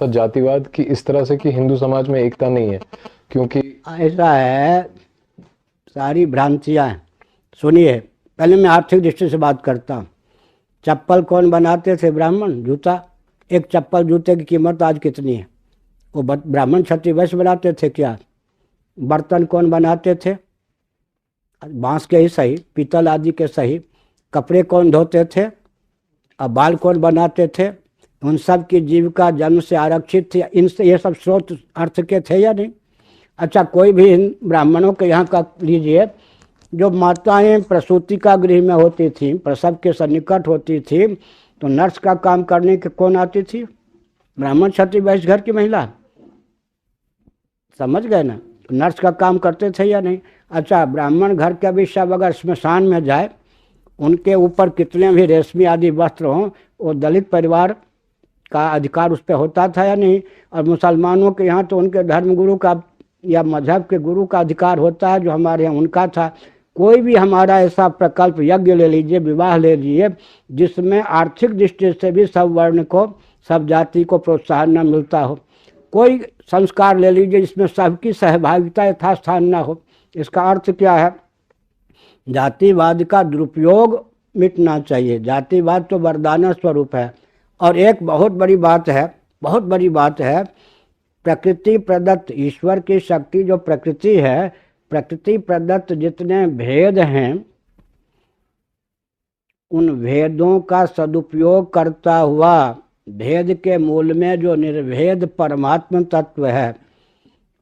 तो जातिवाद की इस तरह से कि हिंदू समाज में एकता नहीं है, क्योंकि ऐसा है, सारी भ्रांतियाँ हैं। सुनिए, पहले मैं आर्थिक दृष्टि से बात करता हूँ। चप्पल कौन बनाते थे? ब्राह्मण। जूता, एक चप्पल जूते की कीमत आज कितनी है? वो ब्राह्मण क्षत्रिय वैश्य बनाते थे क्या? बर्तन कौन बनाते थे? बांस के ही सही, पीतल आदि के सही। कपड़े कौन धोते थे? अब बाल कौन बनाते थे? उन सब की जीविका जन्म से आरक्षित थी। इनसे ये सब स्रोत अर्थ के थे या नहीं? अच्छा, कोई भी ब्राह्मणों के यहाँ का लीजिए, जो माताएं प्रसूति का गृह में होती थी, प्रसव के सन्निकट होती थी, तो नर्स का काम करने के कौन आती थी? ब्राह्मण क्षत्रिय वैश्य घर की महिला। समझ गए ना? नर्स का काम करते थे या नहीं? अच्छा, ब्राह्मण घर के भी सब अगर स्मशान में जाए, उनके ऊपर कितने भी रेशमी आदि वस्त्र हों, वो दलित परिवार का अधिकार उस पर होता था या नहीं? और मुसलमानों के यहाँ तो उनके धर्मगुरु का या मजहब के गुरु का अधिकार होता है, जो हमारे यहाँ उनका था। कोई भी हमारा ऐसा प्रकल्प, यज्ञ ले लीजिए, विवाह ले लीजिए, जिसमें आर्थिक दृष्टि से भी सब वर्ण को, सब जाति को प्रोत्साहन न मिलता हो। कोई संस्कार ले लीजिए जिसमें सबकी सहभागिता यथास्थान न हो। इसका अर्थ क्या है? जातिवाद का दुरुपयोग मिटना चाहिए। जातिवाद तो वरदान स्वरूप है। और एक बहुत बड़ी बात है, बहुत बड़ी बात है, प्रकृति प्रदत्त ईश्वर की शक्ति जो प्रकृति है, प्रकृति प्रदत्त जितने भेद हैं, उन भेदों का सदुपयोग करता हुआ भेद के मूल में जो निर्भेद परमात्म तत्व है,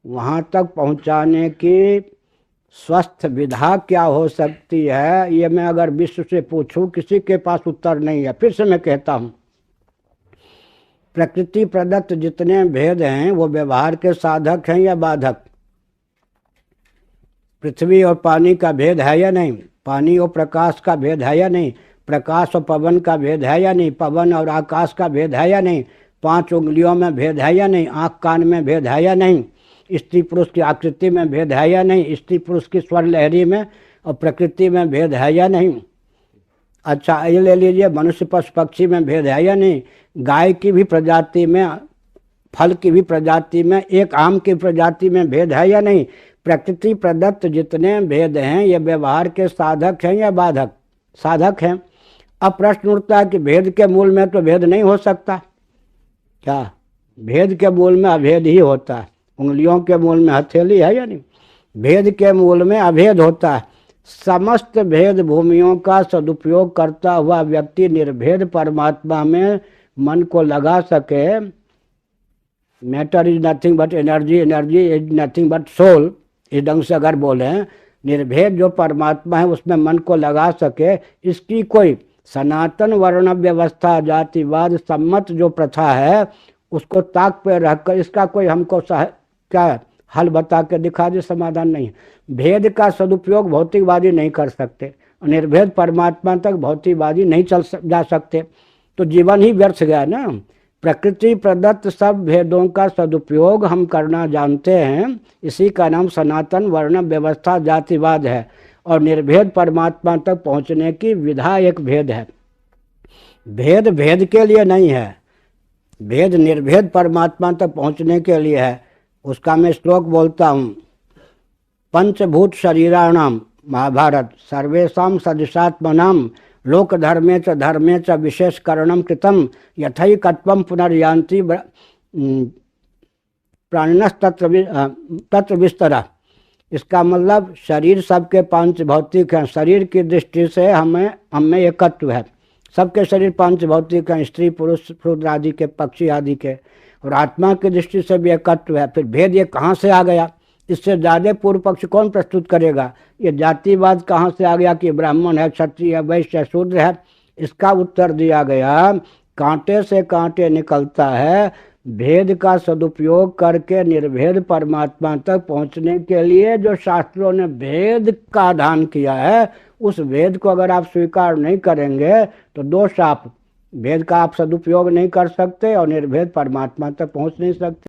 वहाँ तक पहुँचाने की स्वस्थ विधा क्या हो सकती है? ये मैं अगर विश्व से पूछूं, किसी के पास उत्तर नहीं है। फिर से मैं कहता हूँ, प्रकृति प्रदत्त जितने भेद हैं वो व्यवहार के साधक हैं या बाधक? पृथ्वी और पानी का भेद है या नहीं? पानी और प्रकाश का भेद है या नहीं? प्रकाश और पवन का भेद है या नहीं? पवन और आकाश का भेद है या नहीं? 5 उंगलियों में भेद है या नहीं? आँख कान में भेद है या नहीं? स्त्री पुरुष की आकृति में भेद है या नहीं? स्त्री पुरुष की स्वर लहरी में और प्रकृति में भेद है या नहीं? अच्छा, ये ले लीजिए, मनुष्य पशु पक्षी में भेद है या नहीं? गाय की भी प्रजाति में, फल की भी प्रजाति में, एक आम की प्रजाति में भेद है या नहीं? प्रकृति प्रदत्त जितने भेद हैं, ये व्यवहार के साधक हैं या बाधक? साधक हैं। अब प्रश्न उठता है कि भेद के मूल में तो भेद नहीं हो सकता क्या? भेद के मूल में अभेद ही होता है। उंगलियों के मूल में हथेली है या नहीं? भेद के मूल में अभेद होता है। समस्त भेद भूमियों का सदुपयोग करता हुआ व्यक्ति निर्भेद परमात्मा में मन को लगा सके। Matter is nothing but energy, energy is nothing but soul, इस ढंग से अगर बोले, निर्भेद जो परमात्मा है उसमें मन को लगा सके, इसकी कोई सनातन वर्ण व्यवस्था, जातिवाद सम्मत जो प्रथा है, उसको ताक पे रखकर इसका कोई हमको क्या हल बता के दिखा दे, समाधान नहीं है। भेद का सदुपयोग भौतिकवादी नहीं कर सकते, निर्भेद परमात्मा तक भौतिकवादी नहीं जा सकते, तो जीवन ही व्यर्थ गया ना। प्रकृति प्रदत्त सब भेदों का सदुपयोग हम करना जानते हैं, इसी का नाम सनातन वर्ण व्यवस्था जातिवाद है। और निर्भेद परमात्मा तक पहुंचने की विधा एक भेद है। भेद भेद के लिए नहीं है, भेद निर्भेद परमात्मा तक पहुंचने के लिए है। उसका मैं श्लोक बोलता हूँ, पंचभूत शरीराणाम, महाभारत, सर्वेषां सदृशात्मनाम लोक धर्मे च विशेष करणम कृतम यथैकत्वम पुनर्यांति प्राणिनस् तत्र विस्तरा। इसका मतलब शरीर सबके पांच भौतिक हैं। शरीर की दृष्टि से हमें एकत्व है। सबके शरीर पांच भौतिक हैं, स्त्री पुरुष शूद्र आदि के, पक्षी आदि के। और आत्मा की दृष्टि से भी एकत्व है। फिर भेद ये कहाँ से आ गया? इससे ज़्यादा पूर्व पक्ष कौन प्रस्तुत करेगा? ये जातिवाद कहाँ से आ गया कि ब्राह्मण है, क्षत्रिय है, वैश्य है, शूद्र है? इसका उत्तर दिया गया, कांटे से कांटे निकलता है। भेद का सदुपयोग करके निर्भेद परमात्मा तक पहुँचने के लिए जो शास्त्रों ने भेद का दान किया है, उस भेद को अगर आप स्वीकार नहीं करेंगे तो दोष। आप भेद का आप सदुपयोग नहीं कर सकते और निर्भेद परमात्मा तक पहुँच नहीं सकते।